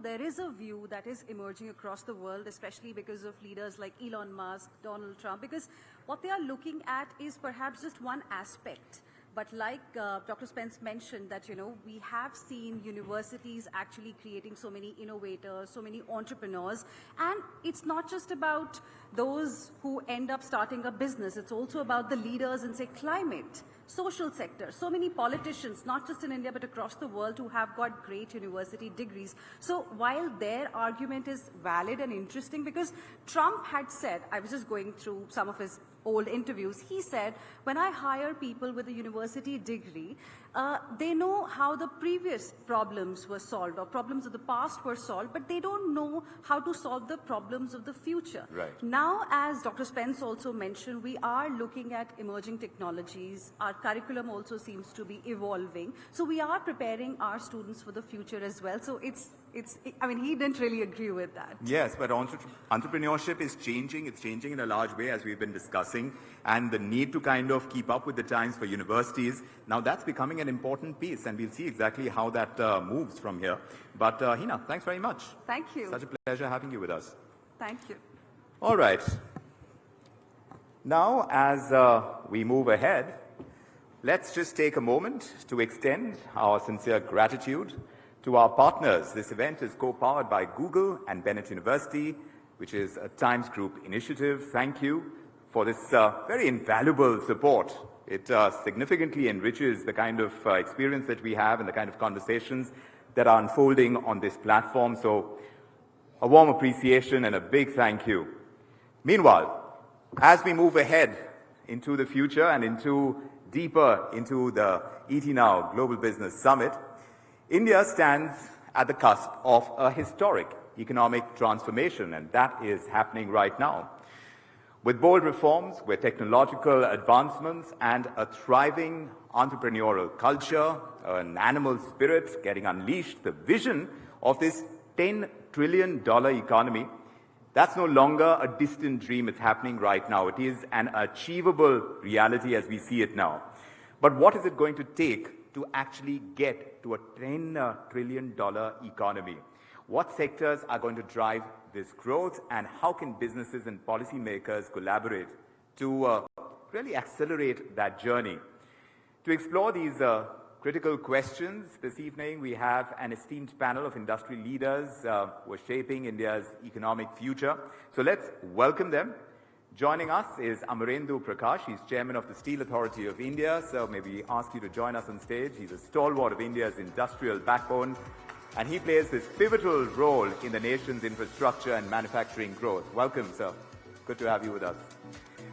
there is a view that is emerging across the world, especially because of leaders like Elon Musk, Donald Trump, because what they are looking at is perhaps just one aspect. But like Dr. Spence mentioned that, we have seen universities actually creating so many innovators, so many entrepreneurs. And it's not just about those who end up starting a business. It's also about the leaders in, say, climate, social sector. So many politicians, not just in India, but across the world, who have got great university degrees. So while their argument is valid and interesting, because Trump had said, I was just going through some of his old interviews, he said, when I hire people with a university degree, they know how the previous problems were solved or problems of the past were solved, but they don't know how to solve the problems of the future. Right. Now, as Dr. Spence also mentioned, we are looking at emerging technologies. Our curriculum also seems to be evolving. So we are preparing our students for the future as well. So I mean, he didn't really agree with that. Yes, but entrepreneurship is changing. It's changing in a large way, as we've been discussing, and the need to kind of keep up with the times for universities. Now that's becoming an important piece, and we'll see exactly how that moves from here. But Hina, thanks very much. Thank you. Such a pleasure having you with us. Thank you. All right. Now, as we move ahead, let's just take a moment to extend our sincere gratitude to our partners. This event is co-powered by Google and Bennett University, which is a Times Group initiative. Thank you for this very invaluable support. It significantly enriches the kind of experience that we have and the kind of conversations that are unfolding on this platform. So a warm appreciation and a big thank you. Meanwhile, as we move ahead into the future and deeper into the ET Now Global Business Summit, India stands at the cusp of a historic economic transformation, and that is happening right now. With bold reforms, with technological advancements, and a thriving entrepreneurial culture, an animal spirit getting unleashed, the vision of this $10 trillion economy, that's no longer a distant dream. It's happening right now. It is an achievable reality as we see it now. But what is it going to take to actually get to a $10 trillion economy? What sectors are going to drive this growth, and how can businesses and policymakers collaborate to really accelerate that journey? To explore these critical questions, this evening we have an esteemed panel of industry leaders who are shaping India's economic future. So let's welcome them. Joining us is Amarendu Prakash. He's chairman of the Steel Authority of India. So may we ask you to join us on stage. He's a stalwart of India's industrial backbone, and he plays this pivotal role in the nation's infrastructure and manufacturing growth. Welcome, sir. Good to have you with us.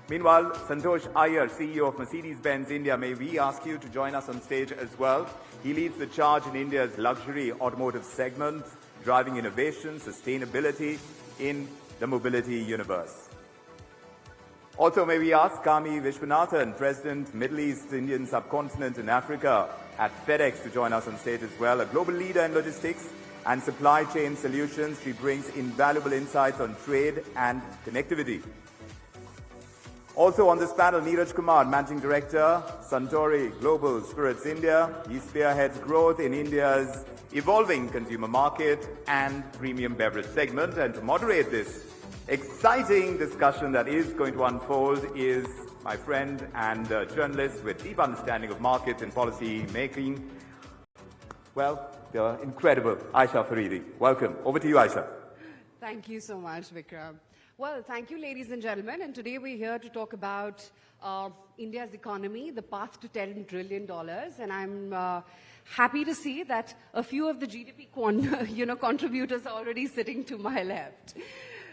Meanwhile, Santosh Iyer, CEO of Mercedes-Benz India, may we ask you to join us on stage as well. He leads the charge in India's luxury automotive segment, driving innovation, sustainability in the mobility universe. Also, may we ask Kami Vishwanathan, President, Middle East, Indian subcontinent and Africa at FedEx, to join us on stage as well. A global leader in logistics and supply chain solutions, she brings invaluable insights on trade and connectivity. Also on this panel, Neeraj Kumar, Managing Director, Suntory Global Spirits India. He spearheads growth in India's evolving consumer market and premium beverage segment. And to moderate this exciting discussion that is going to unfold is my friend and journalist with deep understanding of markets and policy making. Well, the incredible Aisha Faridi. Welcome. Over to you, Aisha. Thank you so much, Vikram. Well, thank you, ladies and gentlemen. And today we're here to talk about India's economy, the path to $10 trillion. And I'm happy to see that a few of the GDP contributors are already sitting to my left.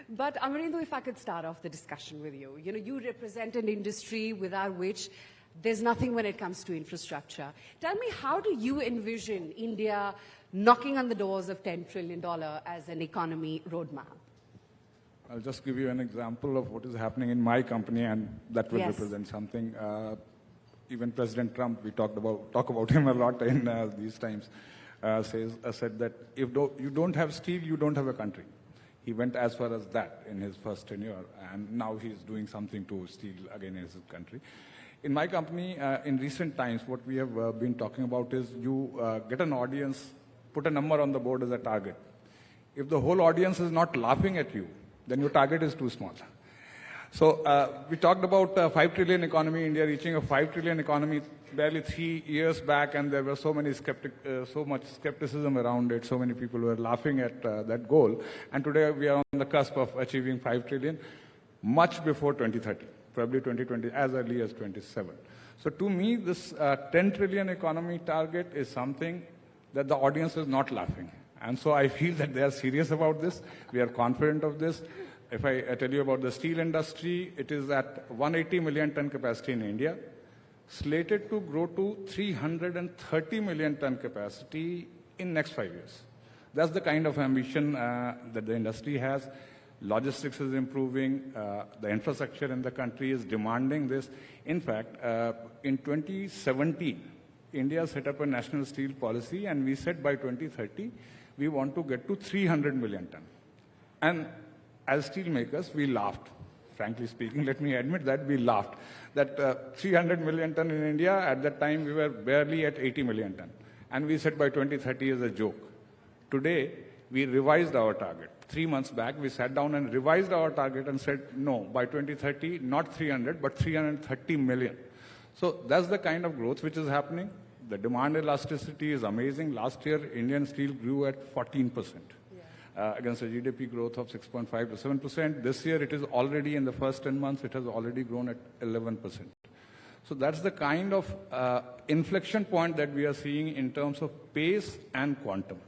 But Amarendu, if I could start off the discussion with you. You represent an industry without which there's nothing when it comes to infrastructure. Tell me, how do you envision India knocking on the doors of $10 trillion as an economy roadmap? I'll just give you an example of what is happening in my company, and that will Yes. represent something. Even President Trump, we talk about him a lot in these times, said that if you don't have steel, you don't have a country. He went as far as that in his first tenure, and now he's doing something to steel again in his country. In my company, in recent times, what we have been talking about is you get an audience, put a number on the board as a target. If the whole audience is not laughing at you, then your target is too small. So we talked about 5 trillion economy, India reaching a 5 trillion economy barely 3 years back, and there was so much skepticism around it. So many people were laughing at that goal. And today we are on the cusp of achieving 5 trillion much before 2030, probably 2020, as early as 27. So to me, this 10 trillion economy target is something that the audience is not laughing. And so I feel that they are serious about this. We are confident of this. If I tell you about the steel industry, it is at 180 million ton capacity in India, slated to grow to 330 million ton capacity in next 5 years. That's the kind of ambition that the industry has. Logistics is improving. The infrastructure in the country is demanding this. In fact, in 2017, India set up a national steel policy, and we said by 2030, we want to get to 300 million ton. And as steelmakers, we laughed. Frankly speaking, let me admit that we laughed. That 300 million ton in India, at that time we were barely at 80 million ton. And we said by 2030 is a joke. Today, we revised our target. 3 months back, we sat down and revised our target and said, no, by 2030, not 300, but 330 million. So that's the kind of growth which is happening. The demand elasticity is amazing. Last year, Indian steel grew at 14%. Against a GDP growth of 6.5 to 7%. This year, it is already in the first 10 months, it has already grown at 11%. So that's the kind of inflection point that we are seeing in terms of pace and quantum.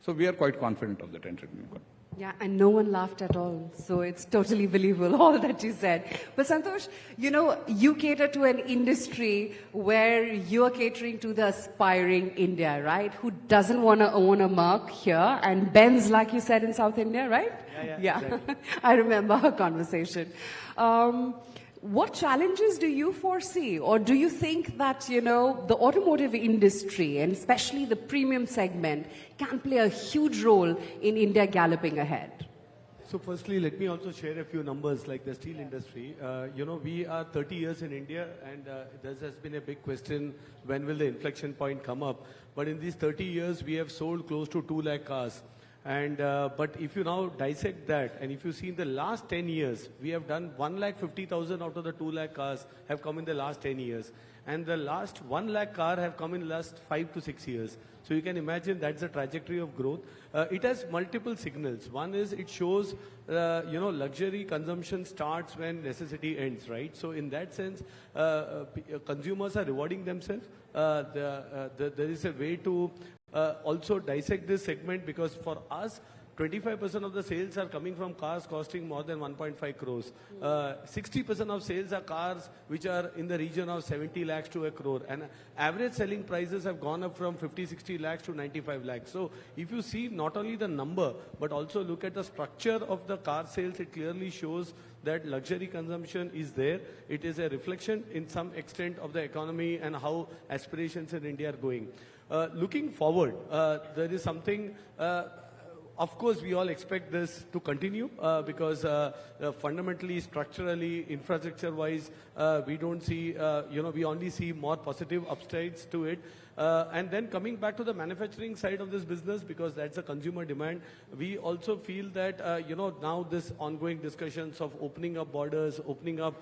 So we are quite confident of the 10 trillion. Yeah, and no one laughed at all. So it's totally believable, all that you said. But Santosh, you know, you cater to an industry where you're catering to the aspiring India, right? Who doesn't want to own a Merc here and Benz, like you said, in South India, right? Yeah. Exactly. I remember our conversation. What challenges do you foresee, or do you think that, you know, the automotive industry, and especially the premium segment, can play a huge role in India galloping ahead? So firstly, let me also share a few numbers like the steel industry. You know, we are 30 years in India, and there has been a big question, when will the inflection point come up? But in these 30 years, we have sold close to 2 lakh cars. And but if you now dissect that, and if you see in the last 10 years, we have done 1,50,000 out of the 2 lakh cars have come in the last 10 years. And the last 1 lakh car have come in the last 5 to 6 years. So you can imagine that's the trajectory of growth. It has multiple signals. One is it shows, you know, luxury consumption starts when necessity ends, right? So in that sense, consumers are rewarding themselves. There is a way to also dissect this segment, because for us, 25% of the sales are coming from cars costing more than 1.5 crores. 60% of sales are cars which are in the region of 70 lakhs to a crore. And average selling prices have gone up from 50, 60 lakhs to 95 lakhs. So if you see not only the number, but also look at the structure of the car sales, it clearly shows that luxury consumption is there. It is a reflection in some extent of the economy and how aspirations in India are going. Looking forward, there is something, of course, we all expect this to continue because fundamentally, structurally, infrastructure-wise, we don't see, you know, we only see more positive upsides to it. And then coming back to the manufacturing side of this business, because that's a consumer demand, we also feel that, you know, now this ongoing discussions of opening up borders, opening up,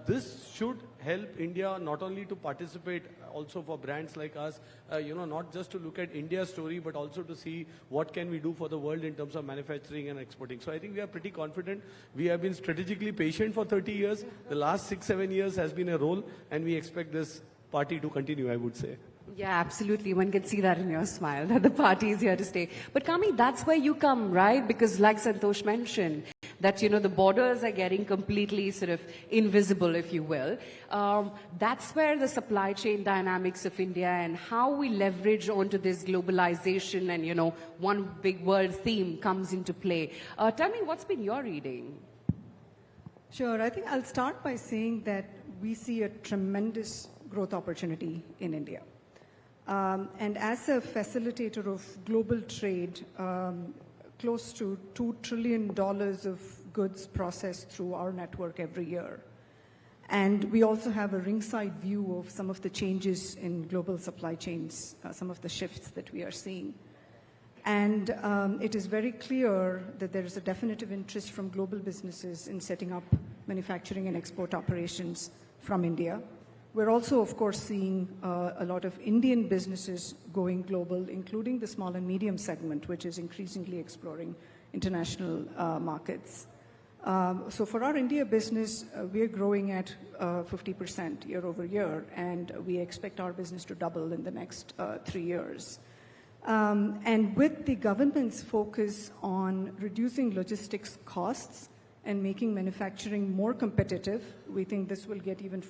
this should help India not only to participate, also for brands like us, you know, not just to look at India's story, but also to see what can we do for the world in terms of manufacturing and exporting. So I think we are pretty confident. We have been strategically patient for 30 years. The last 6-7 years has been a role, and we expect this party to continue, I would say. Yeah, absolutely. One can see that in your smile, that the party is here to stay. But Kami, that's where you come, right? Because like Santosh mentioned, that, you know, the borders are getting completely sort of invisible, if you will. That's where the supply chain dynamics of India and how we leverage onto this globalization and, you know, one big world theme comes into play. Tell me, what's been your reading? Sure. I think I'll start by saying that we see a tremendous growth opportunity in India. And as a facilitator of global trade, close to $2 trillion of goods processed through our network every year. And we also have a ringside view of some of the changes in global supply chains, some of the shifts that we are seeing. And it is very clear that there is a definitive interest from global businesses in setting up manufacturing and export operations from India. We're also, of course, seeing a lot of Indian businesses going global, including the small and medium segment, which is increasingly exploring international markets. So for our India business, we are growing at 50% year over year, and we expect our business to double in the next 3 years. And with the government's focus on reducing logistics costs and making manufacturing more competitive, we think this will get even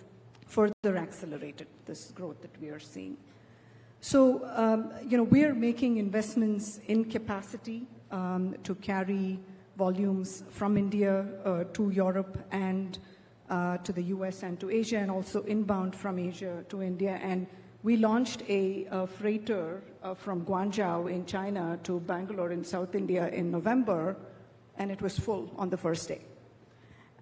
further accelerated, this growth that we are seeing. So, we are making investments in capacity to carry volumes from India to Europe and to the US and to Asia, and also inbound from Asia to India. And we launched a freighter from Guangzhou in China to Bangalore in South India in November, and it was full on the first day.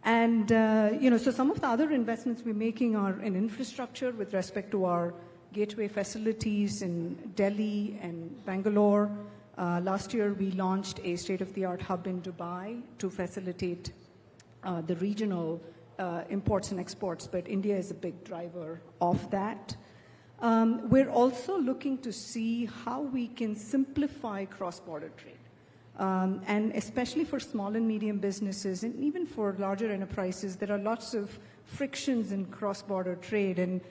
And, so some of the other investments we're making are in infrastructure with respect to our gateway facilities in Delhi and Bangalore. Last year, we launched a state-of-the-art hub in Dubai to facilitate the regional imports and exports, but India is a big driver of that. We're also looking to see how we can simplify cross-border trade. And especially for small and medium businesses, and even for larger enterprises, there are lots of frictions in cross-border trade. And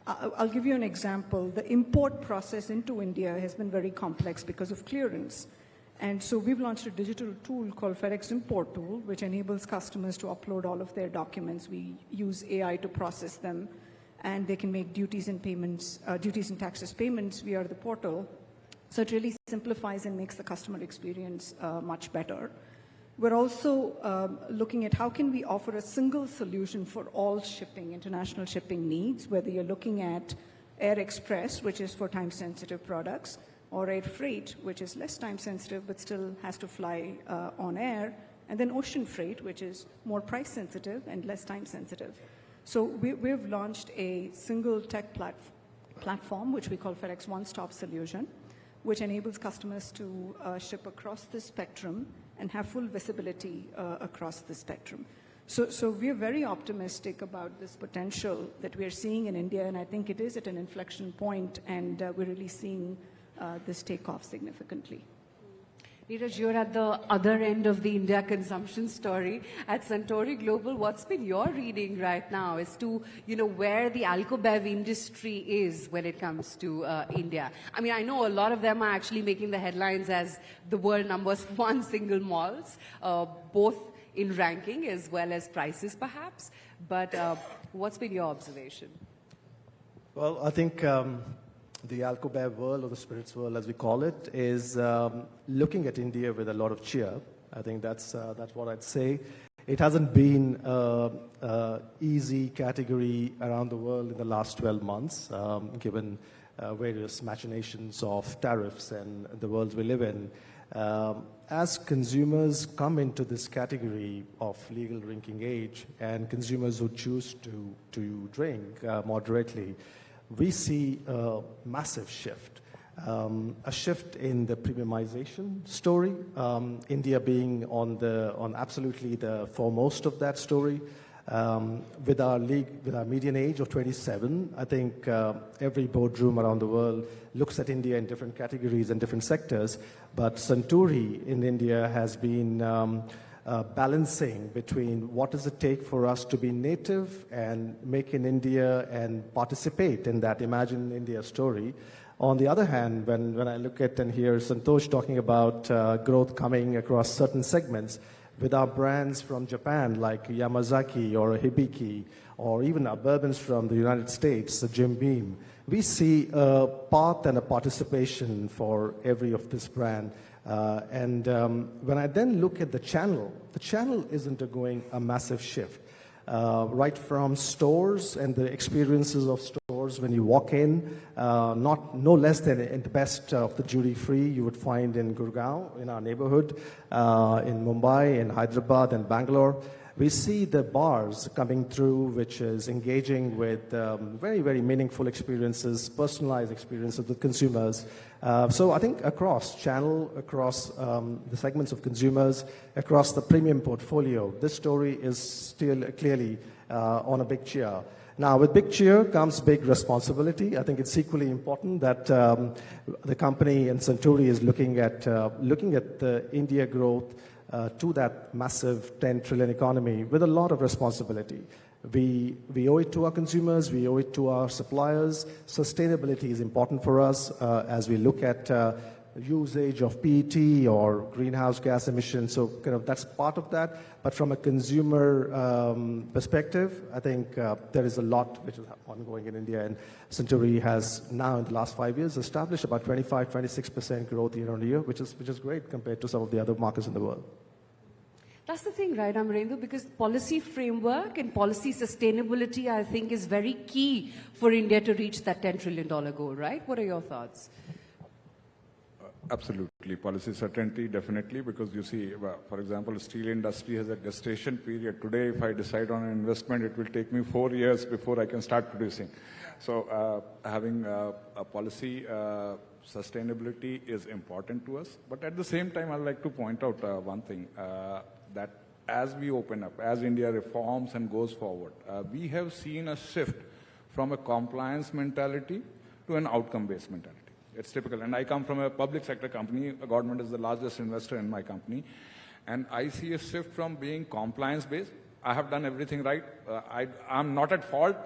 I'll give you an example. The import process into India has been very complex because of clearance. And so we've launched a digital tool called FedEx Import Tool, which enables customers to upload all of their documents. We use AI to process them, and they can make duties and taxes payments via the portal. So it really simplifies and makes the customer experience much better. We're also looking at how can we offer a single solution for all shipping, international shipping needs, whether you're looking at Air Express, which is for time-sensitive products, or Air Freight, which is less time-sensitive but still has to fly on air, and then Ocean Freight, which is more price-sensitive and less time-sensitive. So we've launched a single tech platform, which we call FedEx One Stop Solution, which enables customers to ship across the spectrum and have full visibility across the spectrum. So we're very optimistic about this potential that we're seeing in India, and I think it is at an inflection point, and we're really seeing this take off significantly. Neeraj, you're at the other end of the India consumption story. At Suntory Global, what's been your reading right now as to, where the alcobev industry is when it comes to India? I mean, I know a lot of them are actually making the headlines as the world #1 single malts, both in ranking as well as prices, perhaps. But what's been your observation? Well, I think the alcobev world, or the spirits world as we call it, is looking at India with a lot of cheer. I think that's what I'd say. It hasn't been an easy category around the world in the last 12 months, given various machinations of tariffs and the world we live in. As consumers come into this category of legal drinking age, and consumers who choose to drink moderately, we see a massive shift, a shift in the premiumization story, India being on absolutely the foremost of that story. With our median age of 27, I think every boardroom around the world looks at India in different categories and different sectors, but Suntory in India has been balancing between what does it take for us to be native and make in India and participate in that Imagine India story. On the other hand, when I look at and hear Santosh talking about growth coming across certain segments, with our brands from Japan like Yamazaki or Hibiki, or even our bourbons from the United States, the Jim Beam, we see a path and a participation for every of this brand. When I then look at the channel is undergoing a massive shift. Right from stores and the experiences of stores when you walk in, no less than in the best of the duty-free you would find in Gurgaon, in our neighborhood, in Mumbai, in Hyderabad, and Bangalore. we see the bars coming through, which is engaging with very, very meaningful experiences, personalized experiences with consumers. So I think across channel, across the segments of consumers, across the premium portfolio, this story is still clearly on a big cheer. Now, with big cheer comes big responsibility. I think it's equally important that the company and Suntory is looking at the India growth to that massive 10 trillion economy with a lot of responsibility. We owe it to our consumers, we owe it to our suppliers. Sustainability is important for us as we look at usage of PET or greenhouse gas emissions. So kind of that's part of that. But from a consumer perspective, I think there is a lot which is ongoing in India. And Suntory has now in the last 5 years established about 25, 26% growth year on year, which is great compared to some of the other markets in the world. That's the thing, right, Amarendu? Because policy framework and policy sustainability, I think, is very key for India to reach that $10 trillion goal, right? What are your thoughts? Absolutely. Policy certainty, definitely, because you see, for example, the steel industry has a gestation period. Today, if I decide on an investment, it will take me 4 years before I can start producing. So having a policy sustainability is important to us. But at the same time, I'd like to point out one thing, that as we open up, as India reforms and goes forward, we have seen a shift from a compliance mentality to an outcome-based mentality. It's typical. And I come from a public sector company. The government is the largest investor in my company. And I see a shift from being compliance-based, I have done everything right, I'm not at fault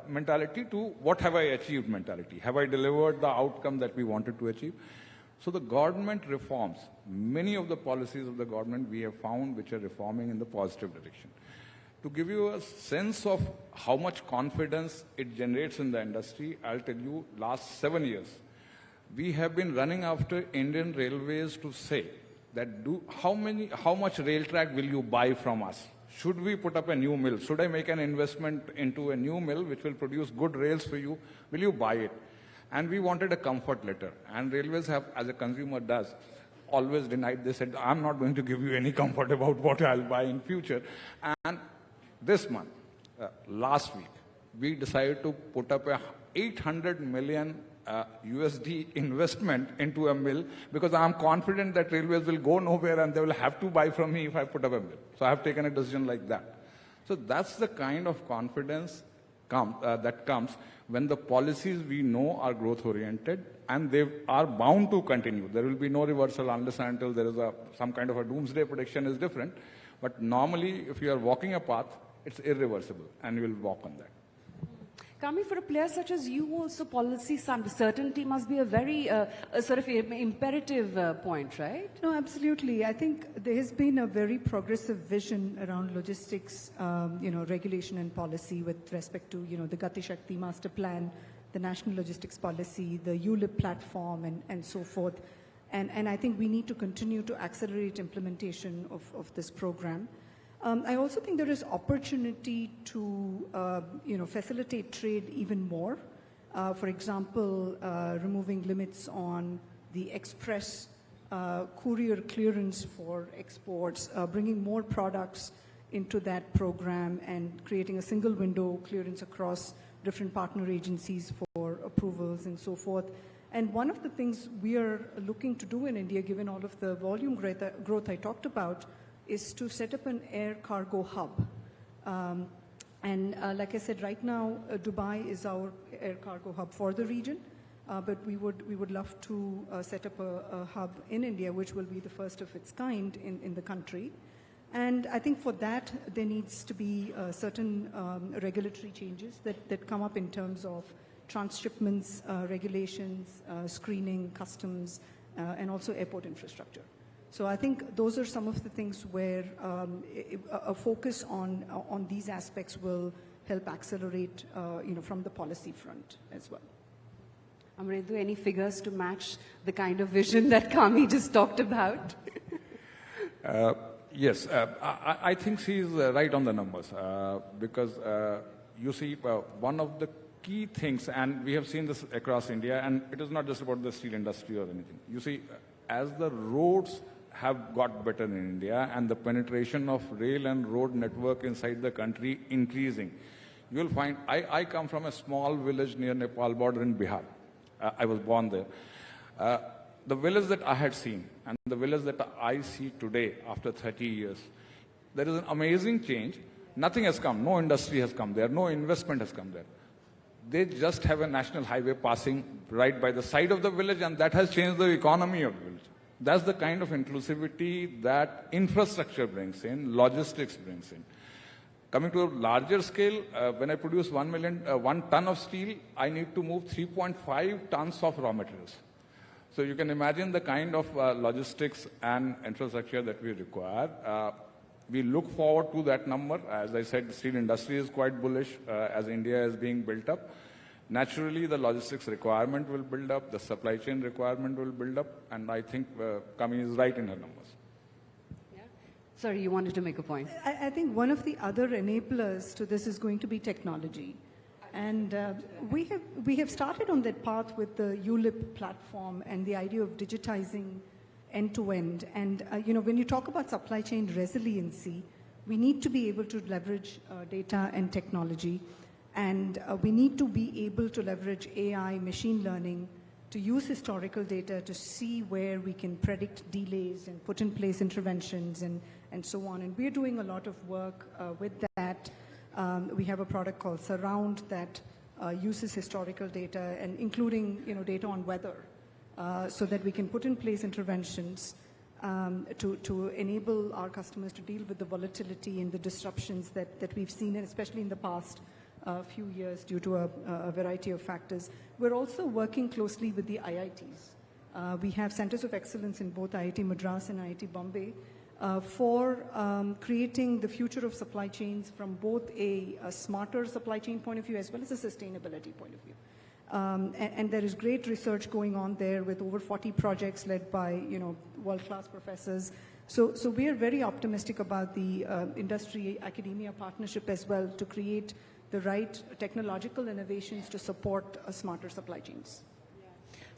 mentality, to what have I achieved mentality. Have I delivered the outcome that we wanted to achieve? So the government reforms, many of the policies of the government we have found which are reforming in the positive direction. To give you a sense of how much confidence it generates in the industry, I'll tell you, last 7 years, we have been running after Indian Railways to say that how much rail track will you buy from us? Should we put up a new mill? Should I make an investment into a new mill which will produce good rails for you? Will you buy it? And we wanted a comfort letter. And Railways have, as a consumer does, always denied. They said, I'm not going to give you any comfort about what I'll buy in future. And this month, last week, we decided to put up a 800 million USD investment into a mill, because I'm confident that Railways will go nowhere and they will have to buy from me if I put up a mill. So I have taken a decision like that. So that's the kind of confidence that comes when the policies we know are growth oriented and they are bound to continue. There will be no reversal unless and until there is some kind of a doomsday prediction is different. But normally, if you are walking a path, it's irreversible and you will walk on that. Kami, for a player such as you also, policy certainty must be a very sort of imperative point, right? No, absolutely. I think there has been a very progressive vision around logistics, regulation and policy with respect to, the Gati Shakti Master Plan, the National Logistics Policy, the ULIP platform, and so forth. And I think we need to continue to accelerate implementation of this program. I also think there is opportunity to, facilitate trade even more. For example, removing limits on the express courier clearance for exports, bringing more products into that program and creating a single window clearance across different partner agencies for approvals and so forth. And one of the things we are looking to do in India, given all of the volume growth I talked about, is to set up an air cargo hub. Like I said, right now, Dubai is our air cargo hub for the region, but we would love to set up a hub in India, which will be the first of its kind in the country. And I think for that, there needs to be certain regulatory changes that come up in terms of transshipments, regulations, screening, customs, and also airport infrastructure. So I think those are some of the things where a focus on these aspects will help accelerate, from the policy front as well. Amarendu, any figures to match the kind of vision that Kami just talked about? Yes, I think she is right on the numbers because you see one of the key things, and we have seen this across India, and it is not just about the steel industry or anything. You see, as the roads have got better in India, and the penetration of rail and road network inside the country increasing. You'll find, I come from a small village near Nepal border in Bihar. I was born there. The village that I had seen and the village that I see today after 30 years, there is an amazing change. Nothing has come, no industry has come there, no investment has come there. They just have a national highway passing right by the side of the village, and that has changed the economy of the village. That's the kind of inclusivity that infrastructure brings in, logistics brings in. Coming to a larger scale, when I produce 1 ton of steel, I need to move 3.5 tons of raw materials. So you can imagine the kind of logistics and infrastructure that we require. We look forward to that number. As I said, the steel industry is quite bullish as India is being built up. Naturally, the logistics requirement will build up, the supply chain requirement will build up, and I think Kami is right in her numbers. Yeah. Sorry, you wanted to make a point. I think one of the other enablers to this is going to be technology. And we have started on that path with the ULIP platform and the idea of digitizing end-to-end. And, when you talk about supply chain resiliency, we need to be able to leverage data and technology. And we need to be able to leverage AI, machine learning, to use historical data to see where we can predict delays and put in place interventions and so on. And we're doing a lot of work with that. We have a product called Surround that uses historical data and including data on weather so that we can put in place interventions to enable our customers to deal with the volatility and the disruptions that we've seen, and especially in the past few years due to a variety of factors. We're also working closely with the IITs. We have centers of excellence in both IIT Madras and IIT Bombay for creating the future of supply chains from both a smarter supply chain point of view as well as a sustainability point of view. And there is great research going on there with over 40 projects led by world-class professors. So we are very optimistic about the industry-academia partnership as well to create the right technological innovations to support smarter supply chains.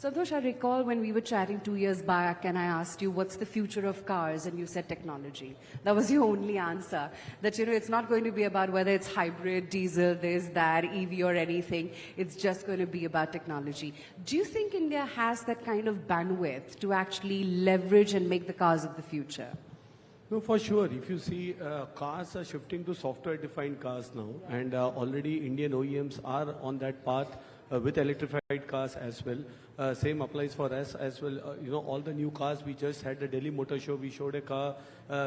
Santosh, I recall when we were chatting 2 years back and I asked you, what's the future of cars? And you said technology. That was your only answer. That, it's not going to be about whether it's hybrid, diesel, this, that, EV or anything. It's just going to be about technology. Do you think India has that kind of bandwidth to actually leverage and make the cars of the future? No, for sure. If you see, cars are shifting to software-defined cars now, and already Indian OEMs are on that path with electrified cars as well. Same applies for us as well. All the new cars, we just had the Delhi Motor Show. We showed a car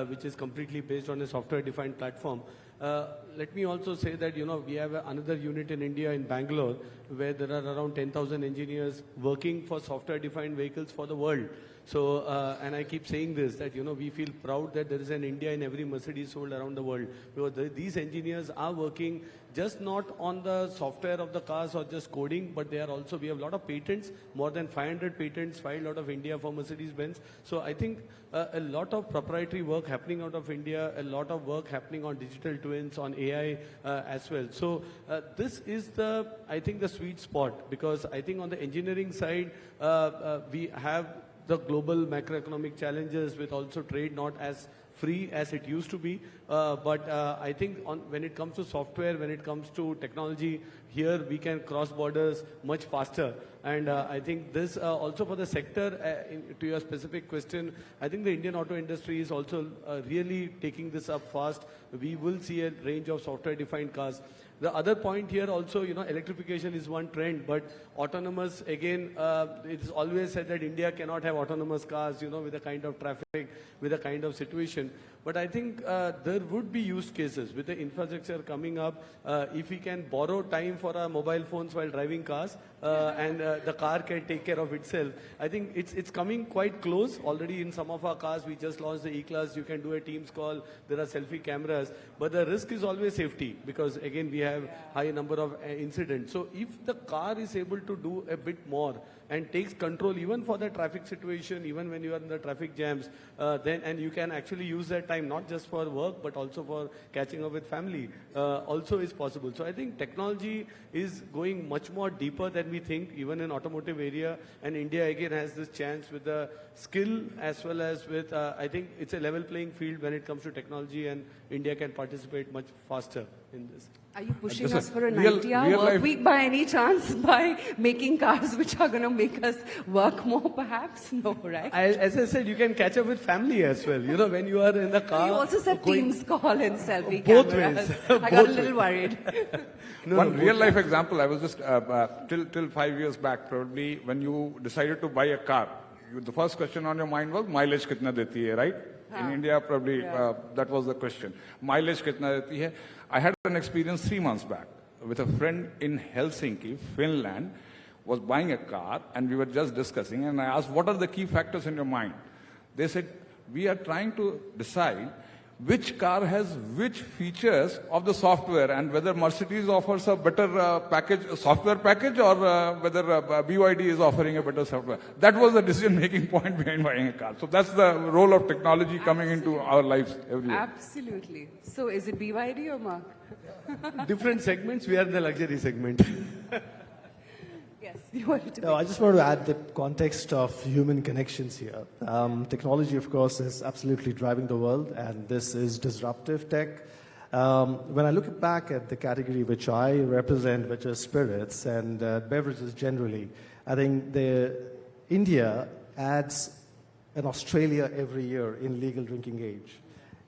which is completely based on a software-defined platform. Let me also say that, we have another unit in India in Bangalore where there are around 10,000 engineers working for software-defined vehicles for the world. So, and I keep saying this, that, we feel proud that there is an India in every Mercedes sold around the world. Because these engineers are working just not on the software of the cars or just coding, but we have a lot of patents, more than 500 patents filed out of India for Mercedes-Benz. So I think a lot of proprietary work happening out of India, a lot of work happening on digital twins, on AI as well. So this is I think the sweet spot, because I think on the engineering side, we have the global macroeconomic challenges with also trade not as free as it used to be. But I think when it comes to software, when it comes to technology, here we can cross borders much faster. And I think this also for the sector, to your specific question, I think the Indian auto industry is also really taking this up fast. We will see a range of software-defined cars. The other point here also, electrification is one trend, but autonomous, again, it's always said that India cannot have autonomous cars, with the kind of traffic, with the kind of situation. But I think there would be use cases with the infrastructure coming up. If we can borrow time for our mobile phones while driving cars, and the car can take care of itself. I think it's coming quite close. Already in some of our cars, we just launched the E-Class. You can do a Teams call. There are selfie cameras. But the risk is always safety, because again, we have high number of incidents. So if the car is able to do a bit more, and takes control even for the traffic situation, even when you are in the traffic jams, and you can actually use that time not just for work but also for catching up with family, also is possible. So I think technology is going much more deeper than we think, even in automotive area, and India again has this chance with the skill as well as with, I think it's a level playing field when it comes to technology, and India can participate much faster in this. Are you pushing Listen, us for a real 90-hour work life- week by any chance, by making cars which are going to make us work more perhaps? No, right? As I said, you can catch up with family as well. You know, when you are in the car. You also said Teams call and selfie Both cameras. ways. I got a Both little worried. One real life example, I was just, till 5 years back, probably, when you decided to buy a car, the first question on your mind was, mileage kitna deti hai, right? In India, probably, that was the question. Mileage kitna deti hai? I had an experience 3 months back with a friend in Helsinki, Finland, was buying a car, and we were just discussing, and I asked, what are the key factors in your mind? They said, we are trying to decide which car has which features of the software, and whether Mercedes offers a better software package, or whether BYD is offering a better software. That was the decision-making point behind buying a car. So that's the role of technology coming into our lives every day. Absolutely. So is it BYD or Mark? Different segments, we are in the luxury segment. Yes, you wanted to No, I just want to add the context of human connections here. Technology, of course, is absolutely driving the world, and this is disruptive tech. When I look back at the category which I represent, which is spirits and beverages generally, I think India adds an Australia every year in legal drinking age.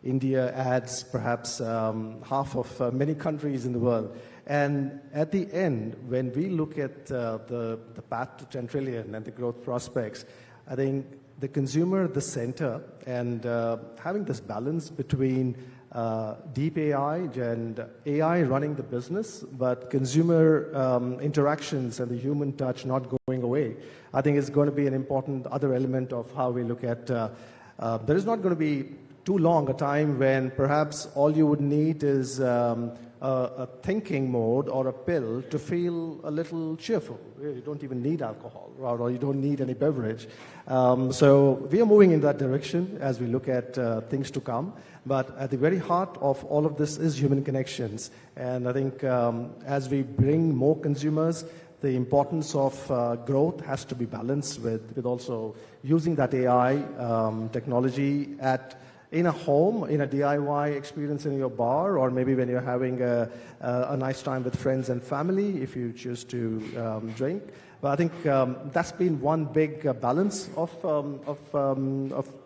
India adds perhaps half of many countries in the world. And at the end, when we look at the path to 10 trillion and the growth prospects, I think the consumer at the center, and having this balance between deep AI and AI running the business, but consumer interactions and the human touch not going away, I think is going to be an important other element of how we look at. There is not going to be too long a time when perhaps all you would need is a thinking mode or a pill to feel a little cheerful. You don't even need alcohol, or you don't need any beverage. So we are moving in that direction as we look at things to come. But at the very heart of all of this is human connections. And I think as we bring more consumers, the importance of growth has to be balanced with also using that AI technology in a home, in a DIY experience in your bar, or maybe when you're having a nice time with friends and family, if you choose to drink. But I think that's been one big balance of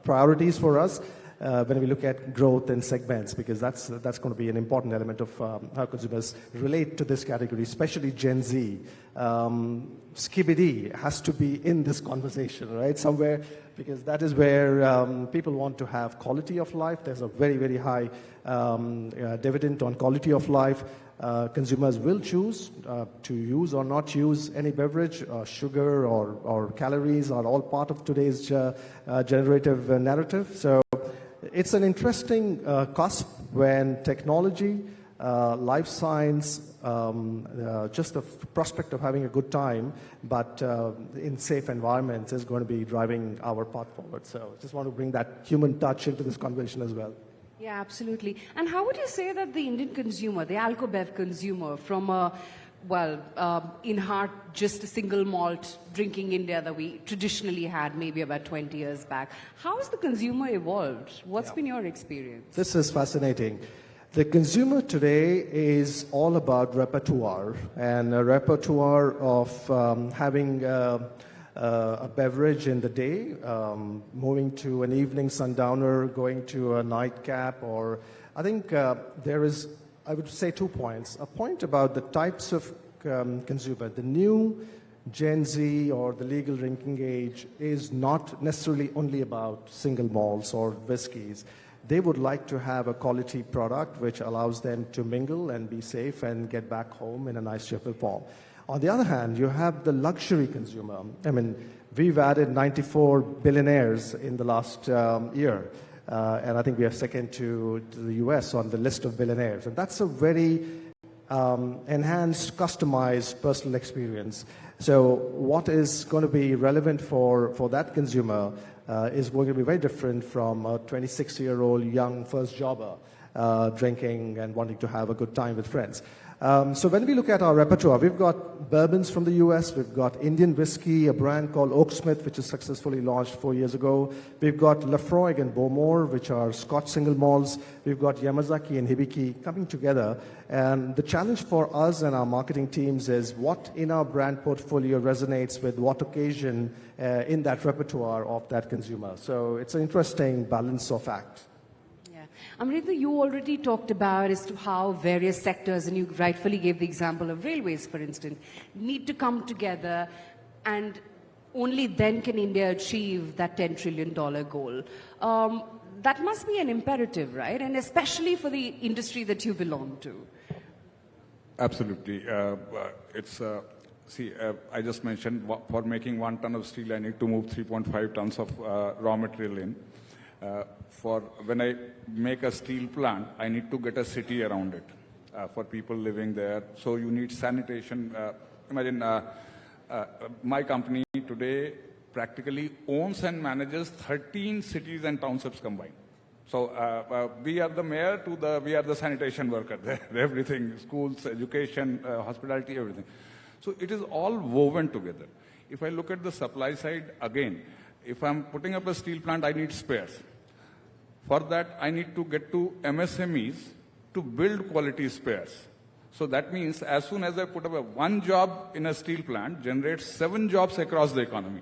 priorities for us when we look at growth and segments, because that's going to be an important element of how consumers relate to this category, especially Gen Z. Skibidi has to be in this conversation, right, somewhere, because that is where people want to have quality of life. There's a very, very high dividend on quality of life. Consumers will choose to use or not use any beverage. Sugar or calories are all part of today's generative narrative. So it's an interesting cusp when technology, life science, just the prospect of having a good time, but in safe environments is going to be driving our path forward. So just want to bring that human touch into this conversation as well. Yeah, absolutely. And how would you say that the Indian consumer, the alcobev consumer, from a, in heart, just a single malt drinking India that we traditionally had maybe about 20 years back, how has the consumer evolved? What's been your experience? This is fascinating. The consumer today is all about repertoire, and a repertoire of having a beverage in the day, moving to an evening sundowner, going to a nightcap, or I think there is, I would say, 2 points. A point about the types of consumer. The new Gen Z or the legal drinking age is not necessarily only about single malts or whiskeys. They would like to have a quality product which allows them to mingle and be safe and get back home in a nice cheerful form. On the other hand, you have the luxury consumer. I mean, we've added 94 billionaires in the last year. And I think we are second to the US on the list of billionaires. And that's a very enhanced, customized personal experience. So what is going to be relevant for that consumer is going to be very different from a 26-year-old young first jobber drinking and wanting to have a good time with friends. So when we look at our repertoire, we've got bourbons from the US, we've got Indian whiskey, a brand called Oaksmith, which is successfully launched 4 years ago. We've got Lafroig and Bowmore, which are Scotch single malts. We've got Yamazaki and Hibiki coming together. And the challenge for us and our marketing teams is what in our brand portfolio resonates with what occasion in that repertoire of that consumer. So it's an interesting balance of act. Amrita, you already talked about as to how various sectors, and you rightfully gave the example of railways, for instance, need to come together, and only then can India achieve that $10 trillion goal. That must be an imperative, right? And especially for the industry that you belong to. Absolutely. I just mentioned for making 1 ton of steel, I need to move 3.5 tons of raw material in. For when I make a steel plant, I need to get a city around it for people living there. So you need sanitation. Imagine my company today practically owns and manages 13 cities and townships combined. So we are the mayor we are the sanitation worker there. Everything, schools, education, hospitality, everything. So it is all woven together. If I look at the supply side, again, if I'm putting up a steel plant, I need spares. For that, I need to get to MSMEs to build quality spares. So that means as soon as I put up one job in a steel plant, generates 7 jobs across the economy.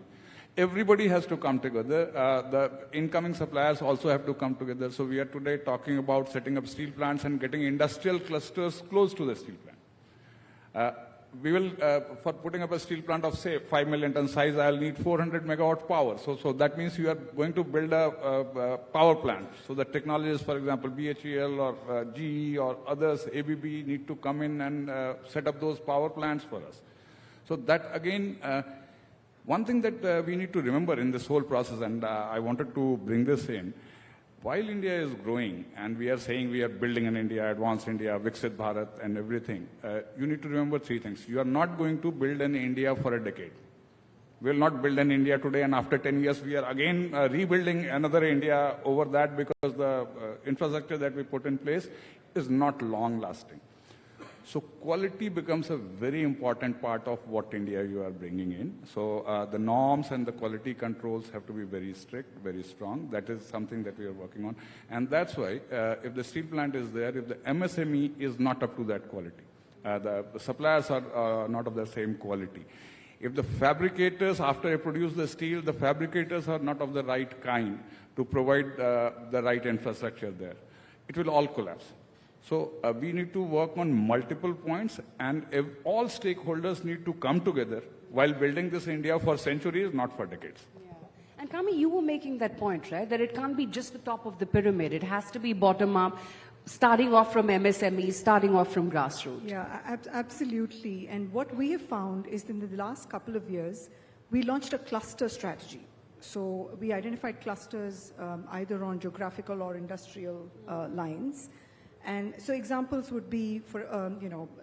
Everybody has to come together. The incoming suppliers also have to come together. So we are today talking about setting up steel plants and getting industrial clusters close to the steel plant. We will, for putting up a steel plant of, say, 5 million ton size, I'll need 400 megawatt power. So that means you are going to build a power plant. So the technologies, for example, BHEL or GE or others, ABB, need to come in and set up those power plants for us. So that, again, one thing that we need to remember in this whole process, and I wanted to bring this in, while India is growing, and we are saying we are building an India, advanced India, Viksit Bharat, and everything, you need to remember 3 things. You are not going to build an India for a decade. We will not build an India today, and after 10 years, we are again rebuilding another India over that because the infrastructure that we put in place is not long-lasting. So quality becomes a very important part of what India you are bringing in. So the norms and the quality controls have to be very strict, very strong. That is something that we are working on. And that's why if the steel plant is there, if the MSME is not up to that quality, the suppliers are not of the same quality. If the fabricators, after I produce the steel, the fabricators are not of the right kind to provide the right infrastructure there, it will all collapse. So we need to work on multiple points, and if all stakeholders need to come together while building this India for centuries, not for decades. Yeah. And Kami, you were making that point, right? That it can't be just the top of the pyramid. It has to be bottom up, starting off from MSMEs, starting off from grassroots. Yeah, absolutely. And what we have found is in the last couple of years, we launched a cluster strategy. So we identified clusters either on geographical or industrial lines. And so examples would be for,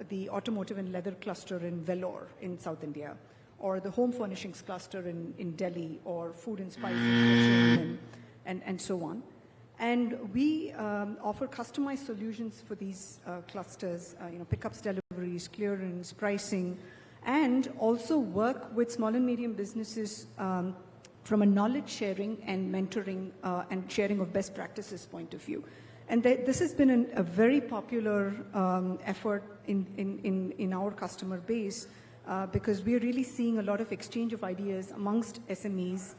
the automotive and leather cluster in Vellore in South India, or the home furnishings cluster in Delhi, or food and spice and so on. And we offer customized solutions for these clusters, pickups, deliveries, clearance, pricing, and also work with small and medium businesses from a knowledge sharing and mentoring and sharing of best practices point of view. And this has been a very popular effort in our customer base because we are really seeing a lot of exchange of ideas amongst SMEs.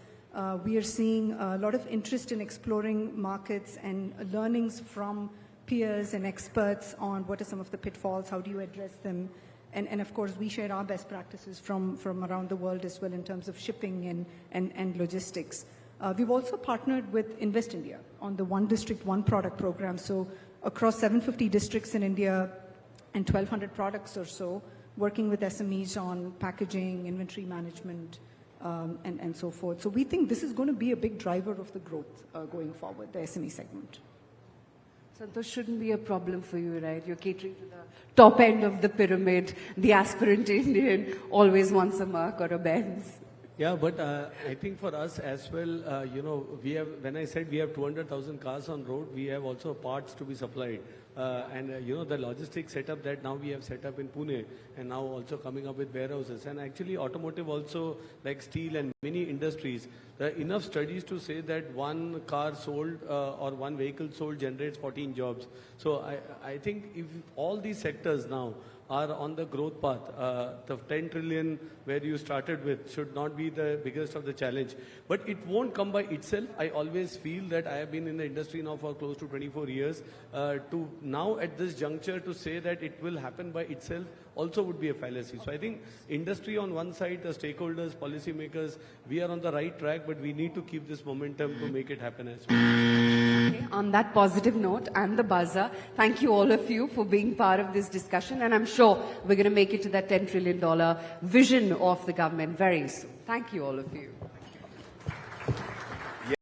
We are seeing a lot of interest in exploring markets and learnings from peers and experts on what are some of the pitfalls, how do you address them. And of course, we share our best practices from around the world as well in terms of shipping and logistics. We've also partnered with Invest India on the One District, One Product program. So across 750 districts in India and 1,200 products or so, working with SMEs on packaging, inventory management, and so forth. So we think this is going to be a big driver of the growth going forward, the SME segment. Santosh, shouldn't be a problem for you, right? You're catering to the top end of the pyramid. The aspirant Indian always wants a Merc or a Benz. Yeah, but I think for us as well, we have, when I said we have 200,000 cars on road, we have also parts to be supplied. The logistics setup that now we have set up in Pune and now also coming up with warehouses. And actually automotive also, like steel and many industries, there are enough studies to say that one car sold or one vehicle sold generates 14 jobs. So I think if all these sectors now are on the growth path. The 10 trillion where you started with should not be the biggest of the challenge. But it won't come by itself. I always feel that I have been in the industry now for close to 24 years. To now at this juncture to say that it will happen by itself also would be a fallacy. So I think industry on one side, the stakeholders, policymakers, we are on the right track, but we need to keep this momentum to make it happen as well. Okay, on that positive note and the buzzer, thank you all of you for being part of this discussion, and I'm sure we're going to make it to that $10 trillion vision of the government very soon. Thank you all of you.